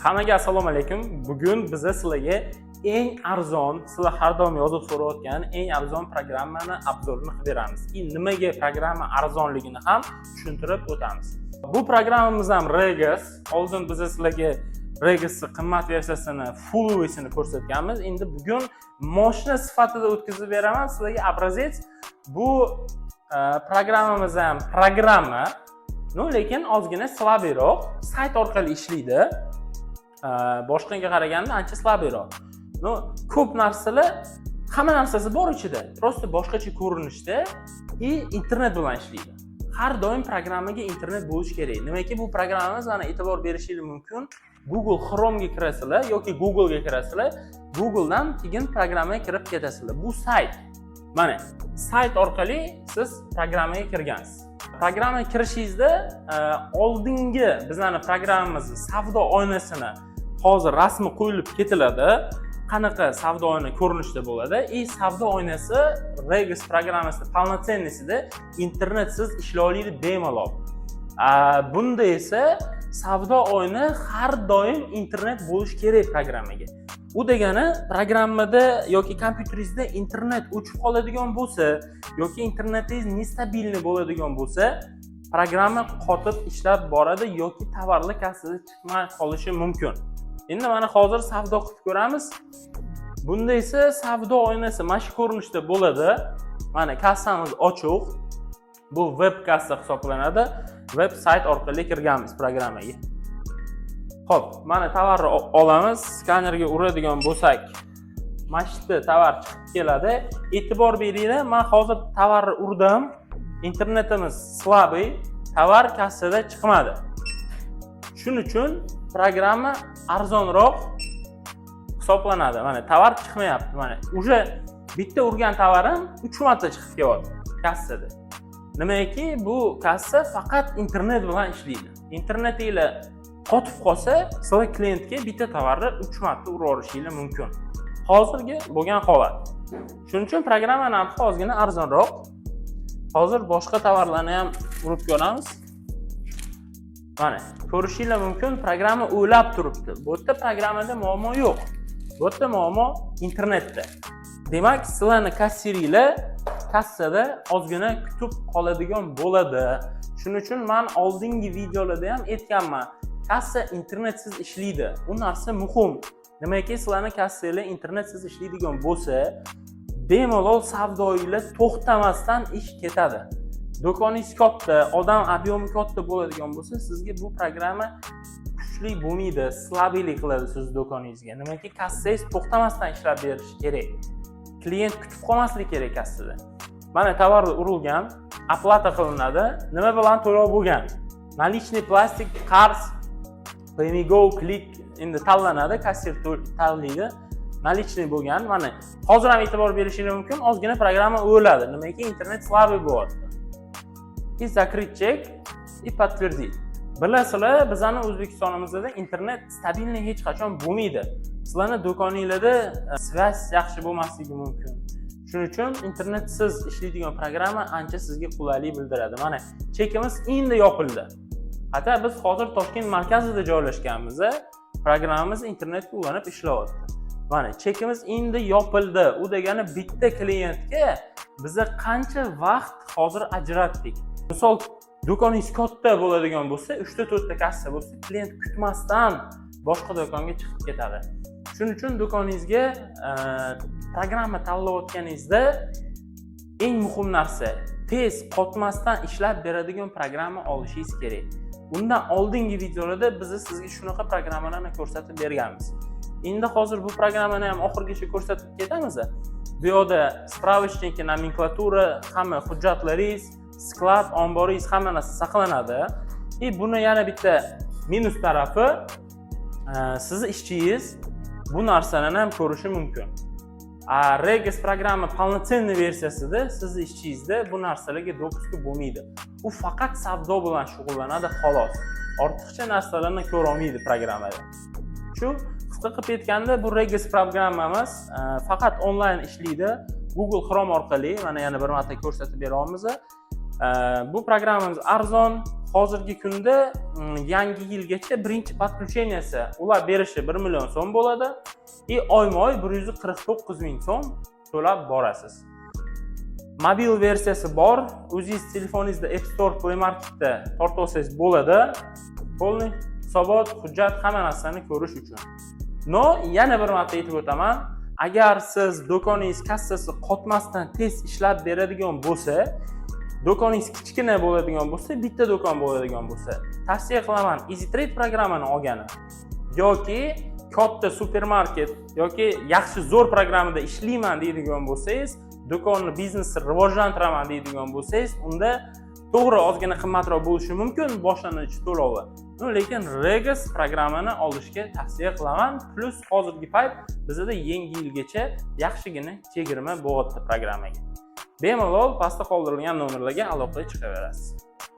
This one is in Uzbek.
Hammaga assalomu alaykum. Bugun biz sizlarga eng arzon, sizlar har doim yozib so'rayotgan eng arzon programmani obzorini qilib beramiz. Nimaga programma arzonligini ham tushuntirib o'tamiz. Bu programmamiz ham Regis. Oldin biz sizlarga Regis'ning qimmat versiyasini, full versiyasini ko'rsatganmiz. Endi bugun mashina sifatida o'tkazib beraman sizlarga obrazets. Bu programmamiz ham programma, lekin ozgina slabiyroq, sayt orqali ishlaydi. Boshqaga qaraganda ancha slabiyroq. Ko'p narsalar, hamma narsasi bor ichida. Prosta boshqacha ko'rinishda internet bilan ishlaydi. Har doim programmaga internet bo'lish kerak. Nimaki bu programmamiz mana e'tibor berishingiz mumkin. Google Chrome'ga kirasizlar yoki Google'ga kirasizlar. Google'dan keyin programmaga kirib ketasizlar. Bu sayt. Mana sayt orqali siz programmaga kirgansiz. Programmaga kirishingizda oldingi bizning programmamizning savdo oynasini hozir rasmi qo'yilib ketiladi. Qanaqa savdo oyna ko'rinishda bo'ladi? Savdo oynasi Regis programmasida полноценныйsida internetsiz ishlay oladi bemalol. Bunda esa savdo oyna har doim internet bo'lish kerak programmaga. U degani programmada yoki kompyuteringizda internet o'chib qoladigan bo'lsa yoki internetingiz nestabilniy bo'ladigan bo'lsa, programma qotib ishlab boradi yoki tovarlar kassada chiqmay qolishi mumkin. Endi mana hozir savdo qilib ko'ramiz. Bunda esa savdo oynasi mana shu ko'rinishda bo'ladi. Mana kassamiz ochiq. Bu web kassa hisoblanadi. Web sayt orqali kirganmiz programmaga. Xo'p, mana tovarni olamiz. Skanerga uradigan bo'lsak, mana shu tovar chiqib keladi. E'tibor beringlar, men hozir tovarni urdim. Internetimiz slabiy, tovar kassada chiqmadi. Shuning uchun programma arzonroq hisoblanadi. Mana tovar chiqmayapti. Mana уже bitta urgan tovarim 3 marta chiqib kelyapti kassada. Nimaki bu kassa faqat internet bilan ishlaydi. Internetingiz qotib qolsa, sizlar klientga bitta tovarni 3 marta urib olishingiz mumkin. Hozirgi bo'lgan holat. Shuning uchun programma narxi ozgina arzonroq. Hozir boshqa tovarlarni ham urib ko'ramiz. Mana ko'rishingiz mumkin, programma o'ylab turibdi. Bu yerda programmada muammo yo'q. Bu yerda muammo internetda. Demak, sizlarning kassirlar kassada ozgina kutib qoladigan bo'ladi. Shuning uchun men oldingi videolarda ham aytganman. Kassa internetsiz ishlaydi. Bu narsa muhim. Nimaki sizlarning kassalar internetsiz ishlaydigan bo'lsa, bemalol savdoyinglar to'xtamasdan ish ketadi. Do'koningiz katta, odam obyomi katta bo'ladigan bo'lsa, sizga bu programma kuchli bo'lmaydi, slabiylik qiladi siz do'koningizga. Nimaki kassangiz to'xtamasdan ishlab berish kerak. Klient kutib qolmasligi kerak kassada. Mana tovar urilgan, oplata qilinadi. Nima bilan to'lov bo'lgan? Nalichniy plastik, qarz, PayMeGo, Click endi tanlanadi, kassir tanlaydi. Nalichniy bo'lgan. Mana hozir ham e'tibor berishingiz mumkin, ozgina programma o'ladi. Nimaki internet slabiy bo'lyapti. Zakrit chek и подтвердить. Bilasizlar, bizning O'zbekistonimizda internet stabilniy hech qachon bo'lmaydi. Sizlarning do'koningizda svязь yaxshi bo'lmasligi mumkin. Shuning uchun internetsiz ishlaydigan programma ancha sizga qulaylik bildiradi. Mana chekimiz endi yopildi. Hatto biz hozir Toshkent markazida joylashganmiz, programmamiz internetga ulanib ishlayapti. Mana chekimiz endi yopildi. U degani bitta klientga biz qancha vaqt hozir ajratdik. Misol, do'koningiz katta bo'ladigan bo'lsa, 3-4 ta kassa bo'lsa, klient kutmasdan boshqa do'konga chiqib ketadi. Shuning uchun do'koningizga programma tanlayotganingizda eng muhim narsa tez qotmasdan ishlab beradigan programma olishingiz kerak. Undan oldingi videolarda biz sizga shunaqa programmalarni ko'rsatib berganmiz. Endi hozir bu programmani ham oxirigacha ko'rsatib ketamiz. Bu yerda spravочники, nomenklatura, hamma hujjatlaringiz, sklad, omboringiz hamma narsa saqlanadi. Buni yana bitta minus tarafi, siz ishchingiz bu narsalarni ham ko'rishi mumkin. Regis programma полноценный versiyasida siz ishchingizda bu narsalarga dopuska bo'lmaydi. U faqat savdo bilan shug'ullanadi xolos. Ortiqcha narsalarni ko'ra olmaydi programmada. Shu qisqa qilib aytganda, bu Regis programmamiz faqat onlayn ishlaydi. Google Chrome orqali mana yana bir marta ko'rsatib beramiz. Bu programmamiz arzon, hozirgi kunda yangi yilgacha birinchi podключениесі ular berishi 1 million so'm bo'ladi. Oyma-oy 149 ming so'm to'lab borasiz. Mobil versiyasi bor. O'zingiz telefoningizda App Store, Play Marketda tortib olsangiz bo'ladi. Polniy hisobot, hujjat hamma narsani ko'rish uchun. Yana bir marta aytib o'taman. Agar siz do'koningiz kassasi qotmasdan tez ishlab beradigan bo'lsa, do'koningiz kichkina bo'ladigan bo'lsa, bitta do'kon bo'ladigan bo'lsa, tavsiya qilaman EasyTrade programmani olgani yoki katta supermarket yoki yaxshi zo'r programmada ishlayman deydigan bo'lsangiz, do'konni biznesni rivojlantiraman deydigan bo'lsangiz, unda to'g'ri ozgina qimmatroq bo'lishi mumkin boshlang'ich to'lovi. Lekin Regus programmani olishga tavsiya qilaman. Plus hozirgi payt bizda yangi yilgacha yaxshigina chegirma bo'lyapti programmaga. Bemalol pastda qoldirilgan nomerlarga aloqaga chiqaverasiz.